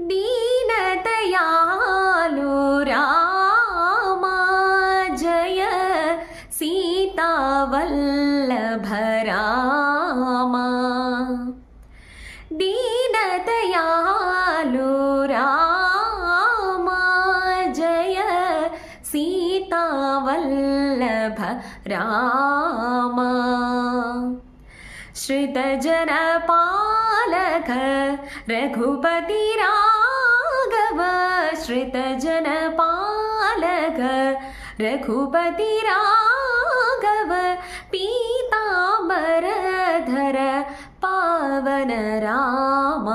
दीनदयालु रामा जय सीतावल्लभ रामा दीनदयालु रामा जय सीतावल्लभ रामा श्रितजनपालक रघुपति राघव श्रितजनपालक रघुपति राघव पीताम्बरधर पावन राम